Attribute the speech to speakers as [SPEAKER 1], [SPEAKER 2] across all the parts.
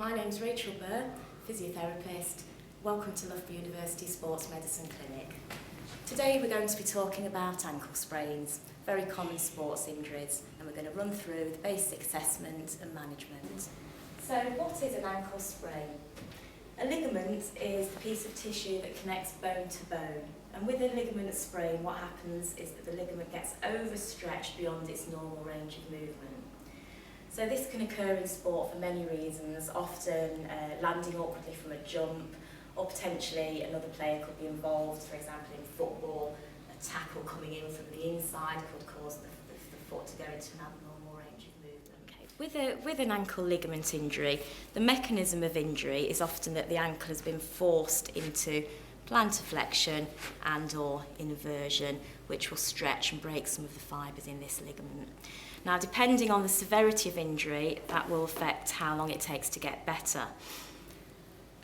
[SPEAKER 1] My name's Rachel Burr, physiotherapist. Welcome to Loughborough University Sports Medicine Clinic. Today we're going to be talking about ankle sprains, very common sports injuries, and we're going to run through the basic assessment and management. So what is an ankle sprain? A ligament is the piece of tissue that connects bone to bone, and with a ligament sprain what happens is that the ligament gets overstretched beyond its normal range of movement. So this can occur in sport for many reasons, often landing awkwardly from a jump, or potentially another player could be involved. For example, in football, a tackle coming in from the inside could cause the foot to go into an abnormal range of movement. Okay. With an ankle ligament injury, the mechanism of injury is often that the ankle has been forced into plantar flexion and or inversion, which will stretch and break some of the fibres in this ligament. Now, depending on the severity of injury, that will affect how long it takes to get better.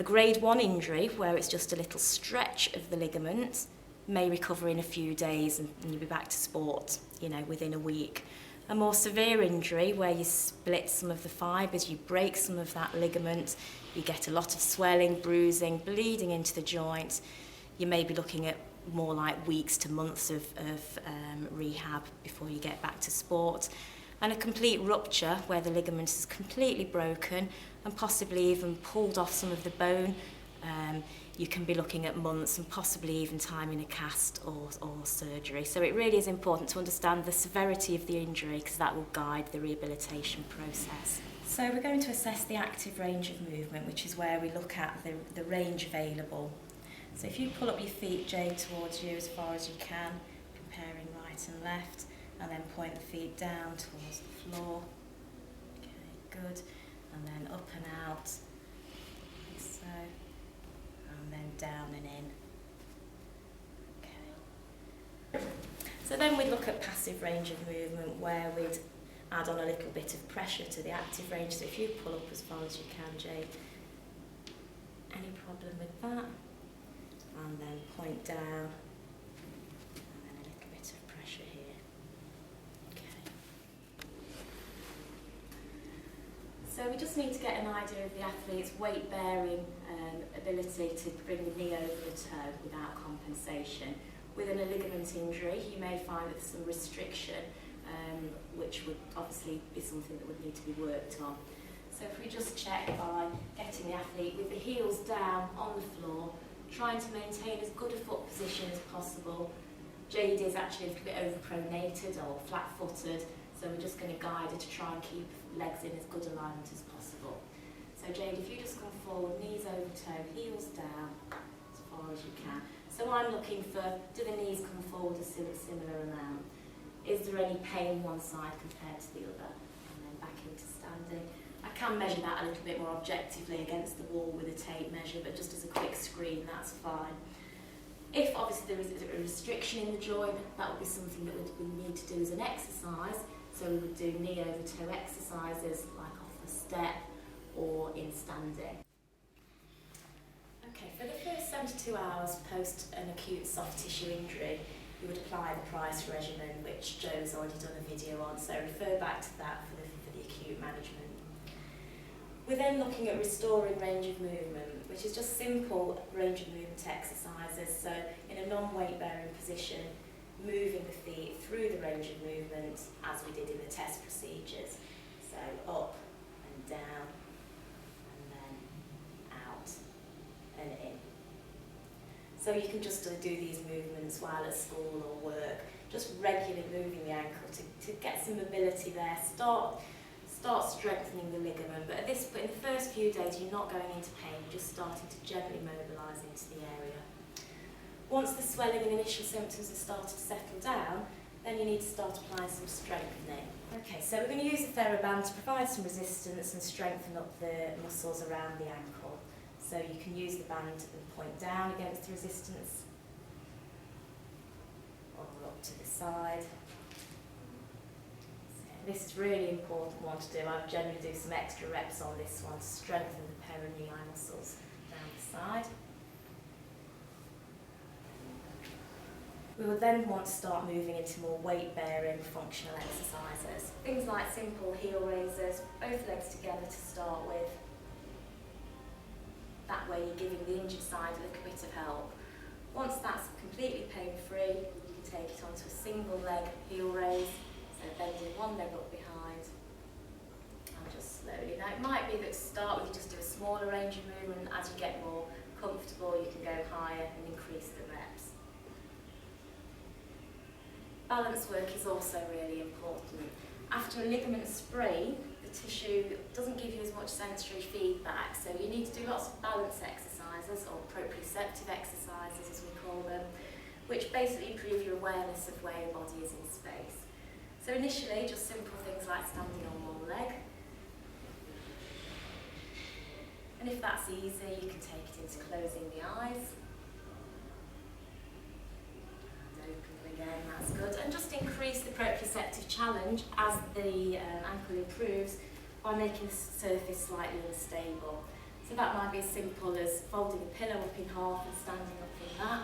[SPEAKER 1] A grade 1 injury, where it's just a little stretch of the ligament, may recover in a few days and you'll be back to sport, within a week. A more severe injury, where you split some of the fibres, you break some of that ligament, you get a lot of swelling, bruising, bleeding into the joint, you may be looking at more like weeks to months of rehab before you get back to sport. And a complete rupture, where the ligament is completely broken and possibly even pulled off some of the bone, you can be looking at months and possibly even time in a cast or surgery. So it really is important to understand the severity of the injury, because that will guide the rehabilitation process. So we're going to assess the active range of movement, which is where we look at the range available. So if you pull up your feet, Jade, towards you as far as you can, comparing right and left, and then point the feet down towards the floor. Okay, good. And then up and out, like so. And then down and in. Okay. So then we'd look at passive range of movement, where we'd add on a little bit of pressure to the active range. So if you pull up as far as you can, Jade. Any problem with that? And then point down, and then a little bit of pressure here. Okay. So we just need to get an idea of the athlete's weight-bearing ability to bring the knee over the toe without compensation. Within a ligament injury, you may find that there's some restriction, which would obviously be something that would need to be worked on. So if we just check by getting the athlete with the heels down on the floor, trying to maintain as good a foot position as possible. Jade is actually a little bit overpronated or flat-footed, so we're just going to guide her to try and keep legs in as good alignment as possible. So Jade, if you just come forward, knees over toe, heels down as far as you can. So I'm looking for, do the knees come forward a similar amount? Is there any pain one side compared to the other? And then back into standing. I can measure that a little bit more objectively against the wall with a tape measure, but just as a quick screen, that's fine. If obviously there is a restriction in the joint, that would be something that we need to do as an exercise. So we would do knee over toe exercises, like off the step or in standing. Okay, for the first 72 hours post an acute soft tissue injury, you would apply the price regimen, which Joe's already done a video on, so refer back to that for the acute management. We're then looking at restoring range of movement, which is just simple range of movement exercises. So in a non-weight bearing position, moving the feet through the range of movement as we did in the test procedures. So up and down, and then out and in. So you can just do these movements while at school or work, just regularly moving the ankle to get some mobility there. Start strengthening the ligament, but in the first few days you're not going into pain, you're just starting to gently mobilise into the area. Once the swelling and initial symptoms have started to settle down, then you need to start applying some strengthening. Okay, so we're going to use the TheraBand to provide some resistance and strengthen up the muscles around the ankle. So you can use the band and point down against the resistance, or up to the side. This is really important one to do. I generally do some extra reps on this one to strengthen the peroneal muscles down the side. We will then want to start moving into more weight-bearing functional exercises. Things like simple heel raisers, both legs together to start with. That way you're giving the injured side a little bit of help. Once that's completely pain-free, you can take it onto a single leg heel raise, so bending one leg up behind, and just slowly. Now it might be that to start with you just do a smaller range of movement. As you get more comfortable, you can go higher and increase the reps. Balance work is also really important. After a ligament sprain, the tissue doesn't give you as much sensory feedback, so you need to do lots of balance exercises, or proprioceptive exercises as we call them, which basically improve your awareness of where your body is in space. So initially, just simple things like standing on one leg. And if that's easy, you can take it into closing the eyes. Again, that's good. And just increase the proprioceptive challenge as the ankle improves by making the surface slightly unstable. So that might be as simple as folding a pillow up in half and standing up in that.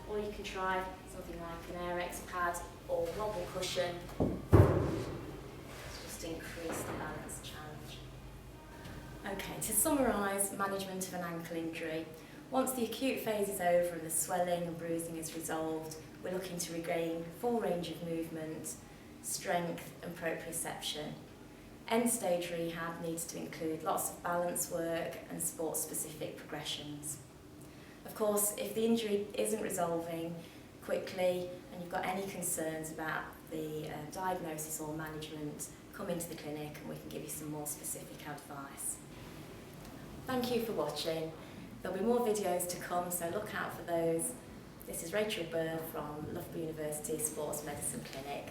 [SPEAKER 1] Or you can try something like an Airex pad or wobble cushion. Just increase the balance challenge. Okay, to summarise management of an ankle injury. Once the acute phase is over and the swelling and bruising is resolved, we're looking to regain full range of movement, strength and proprioception. End stage rehab needs to include lots of balance work and sport-specific progressions. Of course, if the injury isn't resolving quickly and you've got any concerns about the diagnosis or management, come into the clinic and we can give you some more specific advice. Thank you for watching. There'll be more videos to come, so look out for those. This is Rachel Burr from Loughborough University Sports Medicine Clinic.